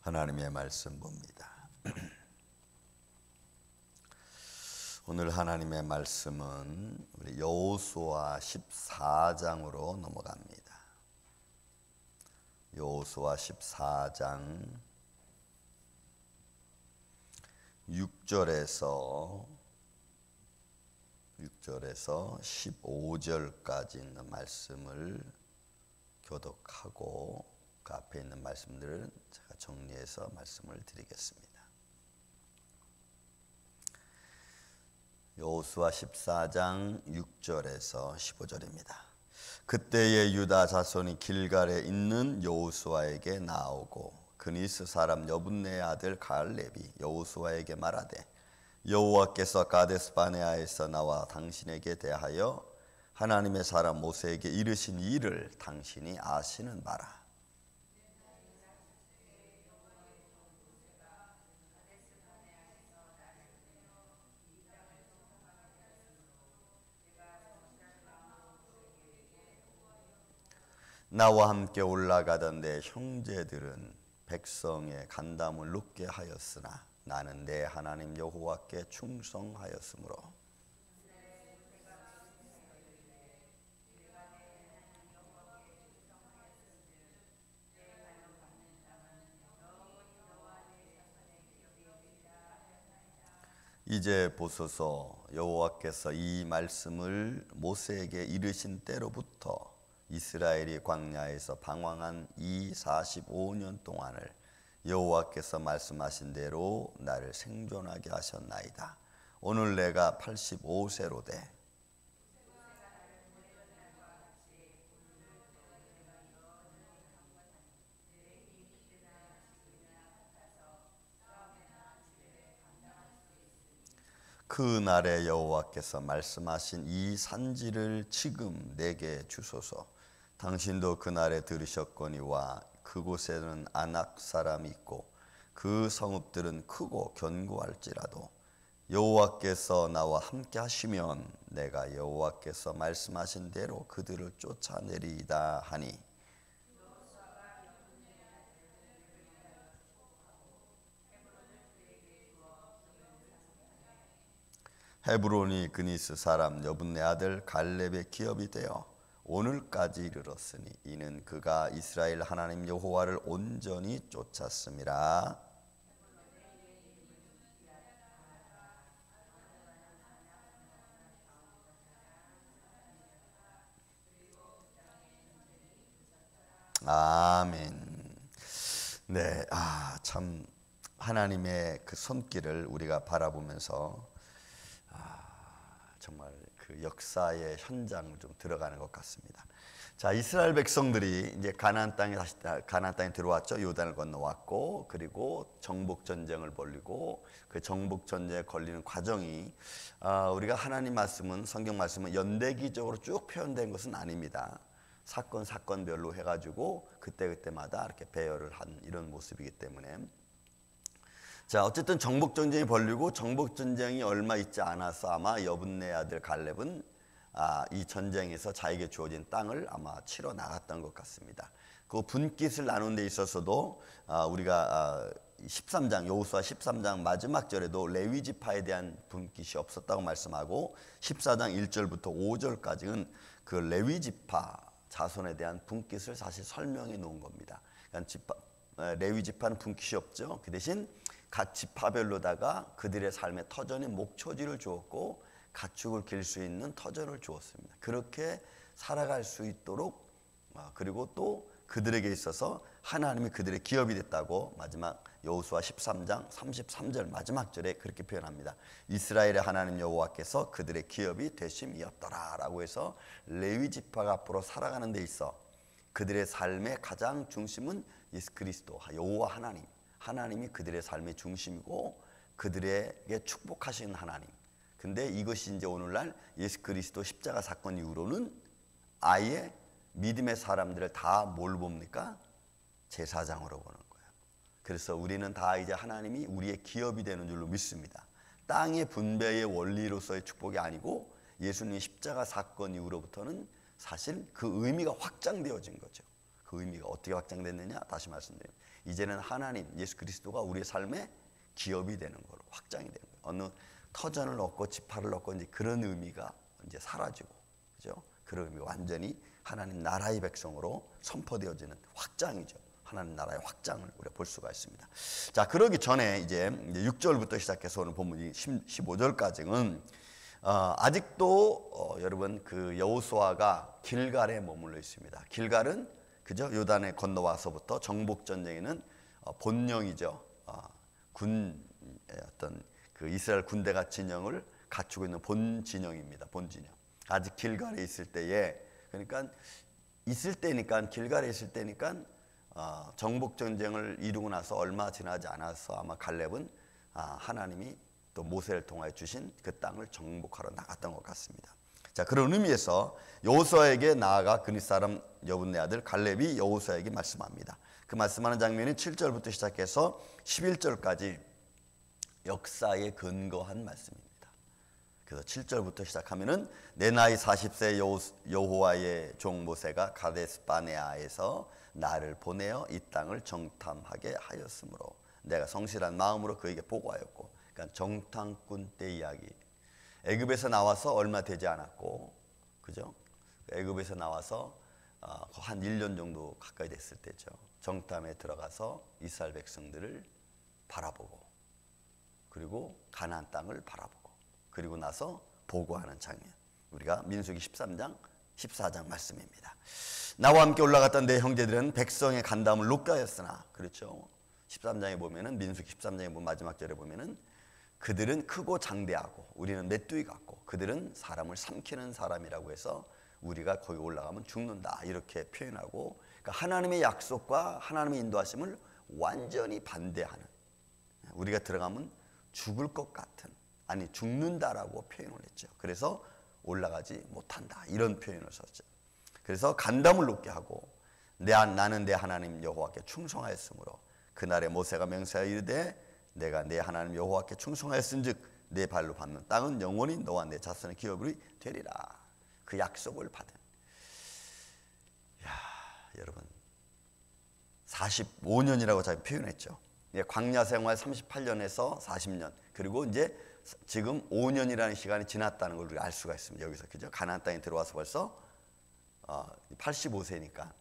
하나님의 말씀 봅니다. 오늘 하나님의 말씀은 우리 여호수아 14장으로 넘어갑니다. 여호수아 14장 6절에서 15절까지 있는 말씀을 교독하고 그 앞에 있는 말씀들을 제가 정리해서 말씀을 드리겠습니다. 여호수아 14장 6절에서 15절입니다. 그때의 유다 자손이 길갈에 있는 여호수아에게 나오고 그니스 사람 여분네의 아들 갈렙이 여호수아에게 말하되 여호와께서 가데스 바네아에서 나와 당신에게 대하여 하나님의 사람 모세에게 이르신 일을 당신이 아시는 바라. 나와 함께 올라가던 내 형제들은 백성의 간담을 눕게 하였으나 나는 내 하나님 여호와께 충성하였으므로 이제 보소서 여호와께서 이 말씀을 모세에게 이르신 때로부터 이스라엘이 광야에서 방황한 이 45년 동안을 여호와께서 말씀하신 대로 나를 생존하게 하셨나이다. 오늘 내가 85세로 돼 그 날에 여호와께서 말씀하신 이 산지를 지금 내게 주소서. 당신도 그날에 들으셨거니와 그곳에는 아낙 사람이 있고 그 성읍들은 크고 견고할지라도 여호와께서 나와 함께 하시면 내가 여호와께서 말씀하신 대로 그들을 쫓아내리이다 하니 헤브론이 그니스 사람 여분네 아들 갈렙의 기업이 되어 오늘까지 이르렀으니 이는 그가 이스라엘 하나님 여호와를 온전히 쫓았음이라. 아멘. 네, 참 하나님의 그 손길을 우리가 바라보면서 정말 그 역사의 현장을 좀 들어가는 것 같습니다. 자, 이스라엘 백성들이 이제 가나안 땅에 들어왔죠. 요단을 건너왔고, 그리고 정복 전쟁을 벌이고 그 정복 전쟁에 걸리는 과정이 우리가 하나님 말씀은 성경 말씀은 연대기적으로 쭉 표현된 것은 아닙니다. 사건별로 해가지고 그때마다 이렇게 배열을 한 이런 모습이기 때문에. 자, 어쨌든 정복전쟁이 벌리고 정복전쟁이 얼마 있지 않아서 아마 여분네 아들 갈렙은 이 전쟁에서 자에게 주어진 땅을 아마 치러 나갔던 것 같습니다. 그 분깃을 나눈 데 있어서도 우리가 13장 여호수아 13장 마지막 절에도 레위 지파에 대한 분깃이 없었다고 말씀하고 14장 1절부터 5절까지는 그 레위 지파 자손에 대한 분깃을 사실 설명해 놓은 겁니다. 그러니까 레위 지파는 분깃이 없죠. 그 대신 각 지파별로다가 그들의 삶의 터전인 목초지를 주었고 가축을 길 수 있는 터전을 주었습니다. 그렇게 살아갈 수 있도록 그리고 또 그들에게 있어서 하나님이 그들의 기업이 됐다고 마지막 여호수아 13장 33절 마지막 절에 그렇게 표현합니다. 이스라엘의 하나님 여호와께서 그들의 기업이 되심이었더라 라고 해서 레위 지파가 앞으로 살아가는 데 있어 그들의 삶의 가장 중심은 예수 그리스도 여호와 하나님이 그들의 삶의 중심이고 그들에게 축복하시는 하나님. 근데 이것이 이제 오늘날 예수 그리스도 십자가 사건 이후로는 아예 믿음의 사람들을 다 뭘 봅니까? 제사장으로 보는 거예요. 그래서 우리는 다 이제 하나님이 우리의 기업이 되는 줄로 믿습니다. 땅의 분배의 원리로서의 축복이 아니고 예수님 십자가 사건 이후로부터는 사실 그 의미가 확장되어진 거죠. 그 의미가 어떻게 확장됐느냐? 다시 말씀드립니다. 이제는 하나님 예수 그리스도가 우리의 삶의 기업이 되는 거로 확장이 되는 거예요. 어느 터전을 얻고 지파를 얻고 이제 그런 의미가 이제 사라지고, 그죠? 그런 의미 완전히 하나님 나라의 백성으로 선포되어지는 확장이죠. 하나님 나라의 확장을 우리가 볼 수가 있습니다. 자, 그러기 전에 이제 6절부터 시작해서 오늘 본문 15절까지는 아직도 여러분 그 여호수아가 길갈에 머물러 있습니다. 길갈은 그죠? 요단에 건너와서부터 정복 전쟁에는 본령이죠. 군 어떤 그 이스라엘 군대가 진영을 갖추고 있는 본 진영입니다. 본 진영. 아직 길갈에 있을 때에, 그러니까 길갈에 있을 때니까 정복 전쟁을 이루고 나서 얼마 지나지 않아서 아마 갈렙은 하나님이 또 모세를 통하여 주신 그 땅을 정복하러 나갔던 것 같습니다. 자, 그런 의미에서 여호수아에게 나아가 그릿 사람 여분네 아들 갈렙이 여호수아에게 말씀합니다. 그 말씀하는 장면이 7절부터 시작해서 11절까지 역사에 근거한 말씀입니다. 그래서 7절부터 시작하면은 내 나이 40세 여호와의 종 모세가 가데스 바네아에서 나를 보내어 이 땅을 정탐하게 하였으므로 내가 성실한 마음으로 그에게 보고하였고, 그러니까 정탐꾼 때 이야기. 애굽에서 나와서 얼마 되지 않았고, 그죠? 애굽에서 나와서 한 1년 정도 가까이 됐을 때죠. 정탐에 들어가서 이스라엘 백성들을 바라보고, 그리고 가나안 땅을 바라보고, 그리고 나서 보고하는 장면. 우리가 민수기 13장, 14장 말씀입니다. 나와 함께 올라갔던 내 형제들은 백성의 간담을 높게 하였으나, 그렇죠? 13장에 보면은, 민수기 13장에 보면 마지막 절에 보면은 그들은 크고 장대하고 우리는 메뚜기 같고 그들은 사람을 삼키는 사람이라고 해서 우리가 거기 올라가면 죽는다, 이렇게 표현하고, 그러니까 하나님의 약속과 하나님의 인도하심을 완전히 반대하는, 우리가 들어가면 죽을 것 같은, 아니 죽는다라고 표현을 했죠. 그래서 올라가지 못한다, 이런 표현을 썼죠. 그래서 간담을 높게 하고 나는 내 하나님 여호와께 충성하였으므로 그날에 모세가 맹세하여 이르되 내가 내 하나님 여호와께 충성하였은즉 내 발로 밟는 땅은 영원히 너와 내 자손의 기업이 되리라. 그 약속을 받은. 여러분 45년이라고 잘 표현했죠. 광야 생활 38년에서 40년, 그리고 이제 지금 5년이라는 시간이 지났다는 걸 우리가 알 수가 있습니다. 여기서, 그죠? 가나안 땅에 들어와서 벌써 85세니까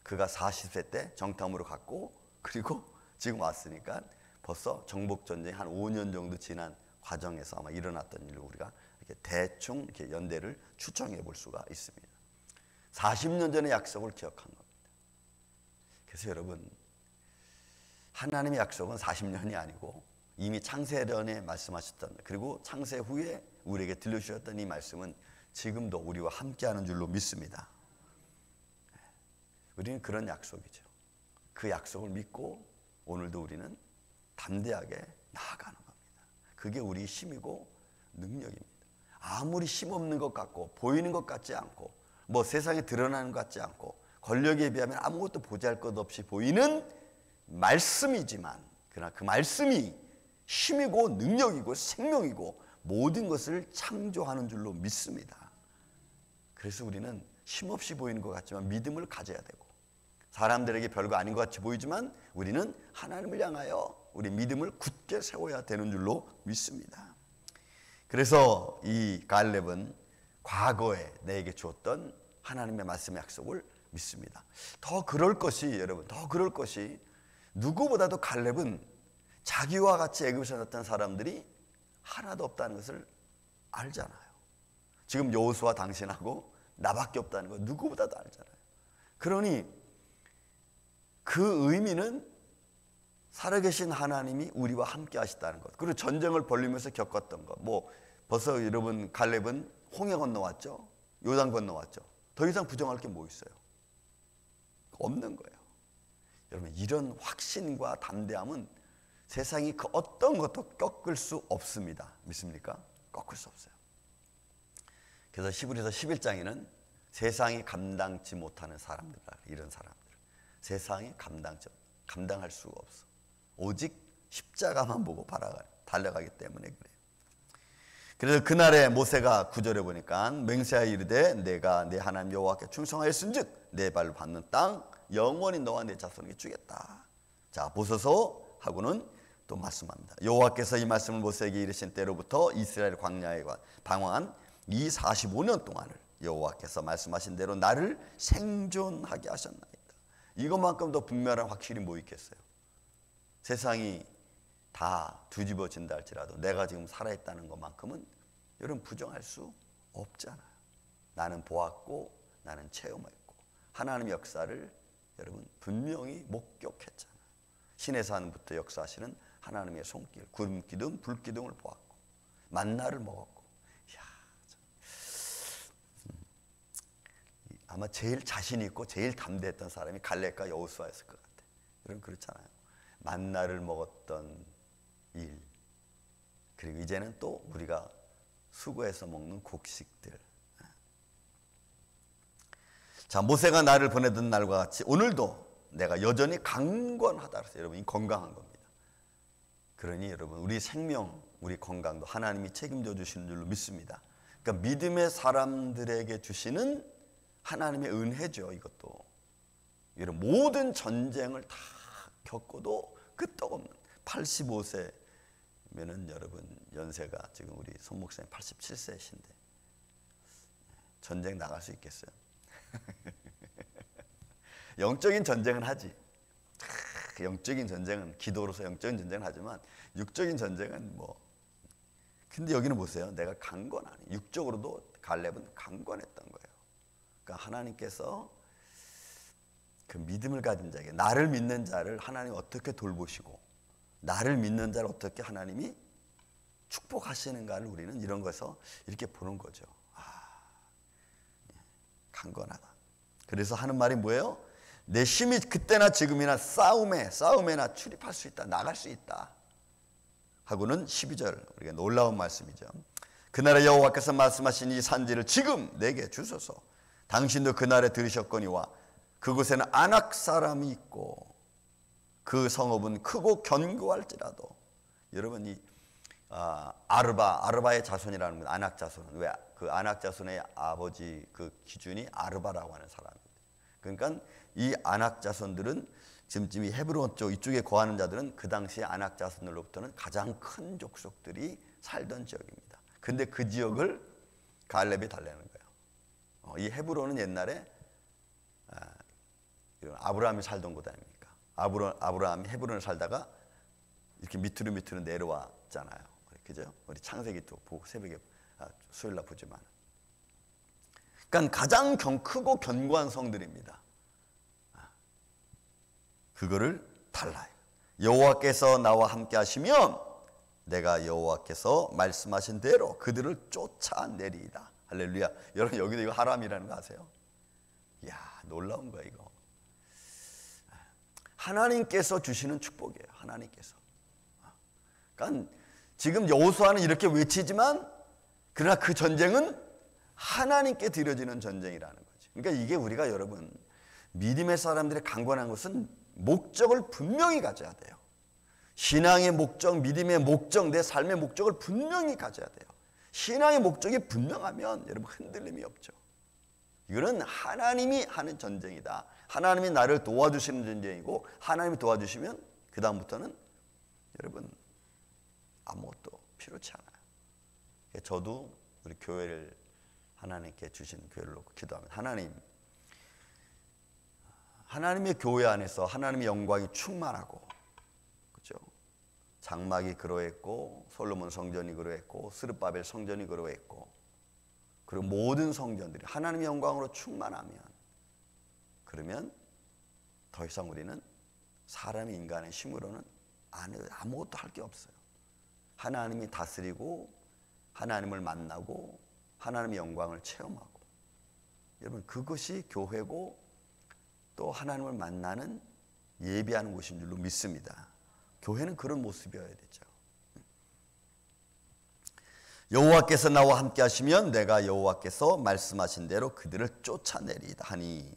그가 40세 때 정탐으로 갔고, 그리고 지금 왔으니까 벌써 정복 전쟁 한 5년 정도 지난 과정에서 아마 일어났던 일을 우리가 이렇게 대충 이렇게 연대를 추정해 볼 수가 있습니다. 40년 전의 약속을 기억한 겁니다. 그래서 여러분, 하나님의 약속은 40년이 아니고 이미 창세 전에 말씀하셨던, 그리고 창세 후에 우리에게 들려주셨던 이 말씀은 지금도 우리와 함께하는 줄로 믿습니다. 우리는 그런 약속이죠. 그 약속을 믿고 오늘도 우리는 담대하게 나아가는 겁니다. 그게 우리 힘이고 능력입니다. 아무리 힘없는 것 같고 보이는 것 같지 않고 뭐 세상에 드러나는 것 같지 않고 권력에 비하면 아무것도 보잘것없이 보이는 말씀이지만, 그러나 그 말씀이 힘이고 능력이고 생명이고 모든 것을 창조하는 줄로 믿습니다. 그래서 우리는 힘없이 보이는 것 같지만 믿음을 가져야 되고, 사람들에게 별거 아닌 것 같이 보이지만 우리는 하나님을 향하여 우리 믿음을 굳게 세워야 되는 줄로 믿습니다. 그래서 이 갈렙은 과거에 내게 주었던 하나님의 말씀의 약속을 믿습니다. 더 그럴 것이, 여러분, 더 그럴 것이, 누구보다도 갈렙은 자기와 같이 애굽에서 났던 사람들이 하나도 없다는 것을 알잖아요. 지금 여호수아 당신하고 나밖에 없다는 거 누구보다도 알잖아요. 그러니 그 의미는 살아계신 하나님이 우리와 함께 하시다는 것, 그리고 전쟁을 벌리면서 겪었던 것. 뭐 벌써 여러분 갈렙은 홍해 건너왔죠. 요단 건너왔죠. 더 이상 부정할 게 뭐 있어요? 없는 거예요. 여러분, 이런 확신과 담대함은 세상이 그 어떤 것도 꺾을 수 없습니다. 믿습니까? 꺾을 수 없어요. 그래서 히브리서 11장에는 세상이 감당치 못하는 사람들, 이런 사람들, 세상이 감당할 수가 없어. 오직 십자가만 보고 달려가기 때문에 그래요. 그래서 그날에 모세가 9절에 보니까 맹세하여 이르되 내가 내 하나님 여호와께 충성하였은즉 내 발로 밟는 땅 영원히 너와 내 자손에게 주겠다. 자, 보소서 하고는 또 말씀합니다. 여호와께서 이 말씀을 모세에게 이르신 때로부터 이스라엘 광야에 방황한 이 45년 동안을 여호와께서 말씀하신 대로 나를 생존하게 하셨나이다. 이것만큼 더 분명한 확실히 뭐 있겠어요? 세상이 다 뒤집어진다 할지라도 내가 지금 살아있다는 것만큼은 여러분 부정할 수 없잖아요. 나는 보았고 나는 체험했고 하나님의 역사를 여러분 분명히 목격했잖아요. 신의 산부터 역사하시는 하나님의 손길, 구름기둥, 불기둥을 보았고 만나를 먹었고, 이야, 아마 제일 자신 있고 제일 담대했던 사람이 갈렙과 여호수아였을 것 같아요. 여러분 그렇잖아요. 만나를 먹었던 일, 그리고 이제는 또 우리가 수고해서 먹는 곡식들. 자, 모세가 나를 보내던 날과 같이 오늘도 내가 여전히 강건하다 그랬어요. 여러분, 이 건강한 겁니다. 그러니 여러분, 우리 생명, 우리 건강도 하나님이 책임져 주시는 줄로 믿습니다. 그러니까 믿음의 사람들에게 주시는 하나님의 은혜죠. 이것도 여러분, 모든 전쟁을 다 겪어도 끄떡없는 85세면은 여러분 연세가 지금 우리 손 목사님 87세이신데 전쟁 나갈 수 있겠어요? 영적인 전쟁은 하지. 영적인 전쟁은 기도로서 영적인 전쟁을 하지만 육적인 전쟁은 뭐. 근데 여기는 보세요. 내가 강건하니. 육적으로도 갈렙은 강건했던 거예요. 그러니까 하나님께서 그 믿음을 가진 자에게, 나를 믿는 자를 하나님이 어떻게 돌보시고 나를 믿는 자를 어떻게 하나님이 축복하시는가를 우리는 이런 거에서 이렇게 보는 거죠. 강건하다. 그래서 하는 말이 뭐예요? 내 힘이 그때나 지금이나 싸움에나 출입할 수 있다. 나갈 수 있다. 하고는 12절 우리가 놀라운 말씀이죠. 그날에 여호와께서 말씀하신 이 산지를 지금 내게 주소서. 당신도 그날에 들으셨거니와 그곳에는 아낙 사람이 있고 그 성읍은 크고 견고할지라도. 여러분, 이 아르바의 자손이라는 건 아낙 자손은 왜 그 아낙 자손의 아버지 그 기준이 아르바라고 하는 사람입니다. 그러니까 이 아낙 자손들은 지금 이 헤브론 쪽 이쪽에 거하는 자들은 그 당시에 아낙 자손들로부터는 가장 큰 족속들이 살던 지역입니다. 근데 그 지역을 갈렙이 달래는 거예요. 이 헤브론은 옛날에 아브라함이 살던 곳 아닙니까? 아브라함이 헤브론을 살다가 이렇게 밑으로 내려왔잖아요. 그죠? 우리 창세기 또 보고 새벽에 수요일날 보지만. 그러니까 가장 크고 견고한 성들입니다. 그거를 달라요. 여호와께서 나와 함께 하시면 내가 여호와께서 말씀하신 대로 그들을 쫓아내리이다. 할렐루야. 여러분, 여기도 이거 하람이라는 거 아세요? 이야, 놀라운 거야 이거. 하나님께서 주시는 축복이에요. 하나님께서. 그러니까 지금 여호수아는 이렇게 외치지만 그러나 그 전쟁은 하나님께 드려지는 전쟁이라는 거죠. 그러니까 이게 우리가 여러분 믿음의 사람들의 강건한 것은 목적을 분명히 가져야 돼요. 신앙의 목적, 믿음의 목적, 내 삶의 목적을 분명히 가져야 돼요. 신앙의 목적이 분명하면 여러분 흔들림이 없죠. 이거는 하나님이 하는 전쟁이다. 하나님이 나를 도와주시는 전쟁이고 하나님이 도와주시면 그 다음부터는 여러분 아무것도 필요치 않아요. 저도 우리 교회를 하나님께 주신 교회를 놓고 기도하면 하나님의 교회 안에서 하나님의 영광이 충만하고, 그렇죠? 장막이 그러했고 솔로몬 성전이 그러했고 스룹바벨 성전이 그러했고, 그리고 모든 성전들이 하나님의 영광으로 충만하면, 그러면 더 이상 우리는 사람이 인간의 힘으로는 아무것도 할 게 없어요. 하나님이 다스리고 하나님을 만나고 하나님의 영광을 체험하고, 여러분 그것이 교회고 또 하나님을 만나는 예배하는 곳인 줄로 믿습니다. 교회는 그런 모습이어야 되죠. 여호와께서 나와 함께 하시면 내가 여호와께서 말씀하신 대로 그들을 쫓아내리이다 하니,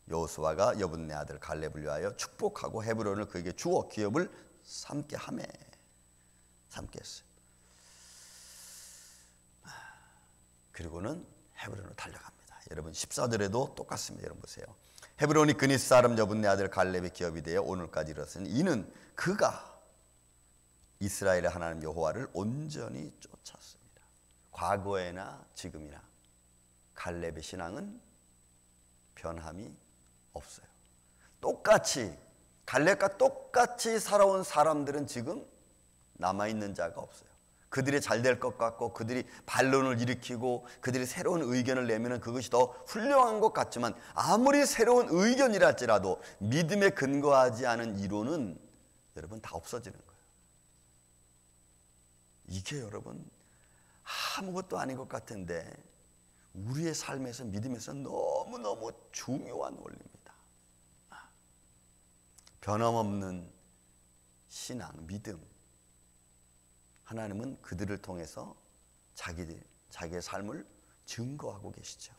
여호수아가 여분네 아들 갈렙을 위하여 축복하고 헤브론을 그에게 주어 기업을 삼게 하매. 삼게 했어요. 그리고는 헤브론으로 달려갑니다. 여러분 14절에도 똑같습니다. 여러분 보세요. 헤브론이 그니스 사람 여분네 아들 갈렙의 기업이 되어 오늘까지 이르렀으니 이는 그가 이스라엘의 하나님 여호와를 온전히 쫓았습니다. 과거에나 지금이나 갈렙의 신앙은 변함이 없어요. 똑같이 갈렙과 똑같이 살아온 사람들은 지금 남아있는 자가 없어요. 그들이 잘 될 것 같고 그들이 반론을 일으키고 그들이 새로운 의견을 내면 그것이 더 훌륭한 것 같지만 아무리 새로운 의견이라 할지라도 믿음에 근거하지 않은 이론은 여러분 다 없어지는 거예요. 이게 여러분 아무것도 아닌 것 같은데 우리의 삶에서 믿음에서 너무너무 중요한 원리입니다. 변함없는 신앙, 믿음. 하나님은 그들을 통해서 자기의 삶을 증거하고 계시죠.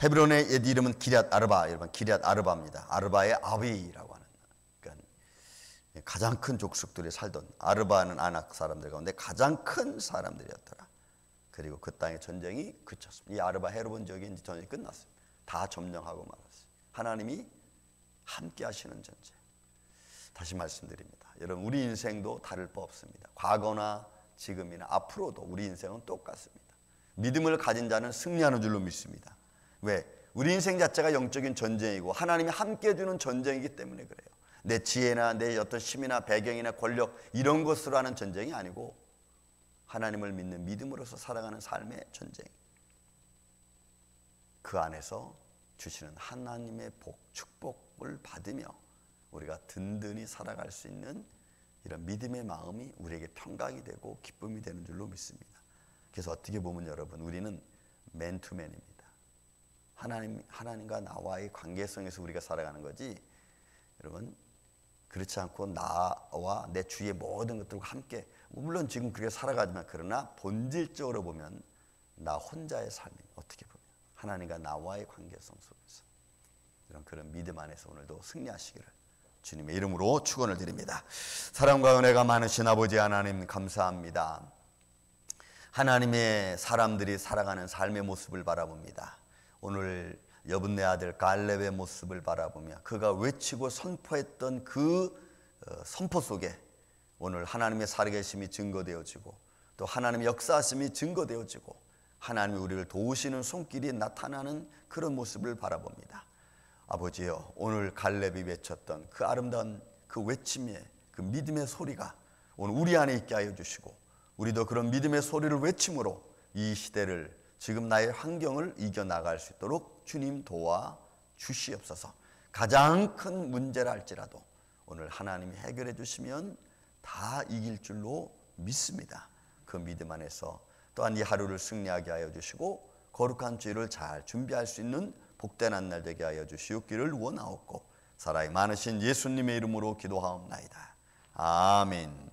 헤브론의 옛 이름은 기럇 아르바, 여러분 기럇 아르바입니다. 아르바의 아비라고 하는, 그러니까 가장 큰 족속들이 살던, 아르바는 아낙 사람들 가운데 가장 큰 사람들이었더라. 그리고 그 땅의 전쟁이 그쳤습니다. 이 아르바 헤르본 지역에 이제 전쟁이 끝났습니다. 다 점령하고 말았어요. 하나님이 함께 하시는 전쟁. 다시 말씀드립니다. 여러분 우리 인생도 다를 바 없습니다. 과거나 지금이나 앞으로도 우리 인생은 똑같습니다. 믿음을 가진 자는 승리하는 줄로 믿습니다. 왜? 우리 인생 자체가 영적인 전쟁이고 하나님이 함께 해주는 전쟁이기 때문에 그래요. 내 지혜나 내 어떤 힘이나 배경이나 권력 이런 것으로 하는 전쟁이 아니고 하나님을 믿는 믿음으로서 살아가는 삶의 전쟁. 그 안에서 주시는 하나님의 복, 축복을 받으며 우리가 든든히 살아갈 수 있는 이런 믿음의 마음이 우리에게 평강이 되고 기쁨이 되는 줄로 믿습니다. 그래서 어떻게 보면 여러분 우리는 맨투맨입니다. 하나님과 나와의 관계성에서 우리가 살아가는 거지 여러분 그렇지 않고 나와 내 주위의 모든 것들과 함께 물론 지금 그렇게 살아가지만 그러나 본질적으로 보면 나 혼자의 삶이 어떻게 보면 하나님과 나와의 관계성 속에서 이런 그런 믿음 안에서 오늘도 승리하시기를 주님의 이름으로 축원을 드립니다. 사랑과 은혜가 많으신 아버지 하나님 감사합니다. 하나님의 사람들이 살아가는 삶의 모습을 바라봅니다. 오늘 여분네 아들 갈렙의 모습을 바라보며 그가 외치고 선포했던 그 선포 속에 오늘 하나님의 살아계심이 증거되어지고 또 하나님의 역사하심이 증거되어지고 하나님이 우리를 도우시는 손길이 나타나는 그런 모습을 바라봅니다. 아버지여 오늘 갈렙이 외쳤던 그 아름다운 그 외침의 그 믿음의 소리가 오늘 우리 안에 있게 하여 주시고 우리도 그런 믿음의 소리를 외침으로 이 시대를 지금 나의 환경을 이겨나갈 수 있도록 주님 도와 주시옵소서. 가장 큰 문제라 할지라도 오늘 하나님이 해결해 주시면 다 이길 줄로 믿습니다. 그 믿음 안에서 또한 이 하루를 승리하게 하여 주시고 거룩한 주일을 잘 준비할 수 있는 복된 한 날 되게 하여 주시옵기를 원하옵고 사랑이 많으신 예수님의 이름으로 기도하옵나이다. 아멘.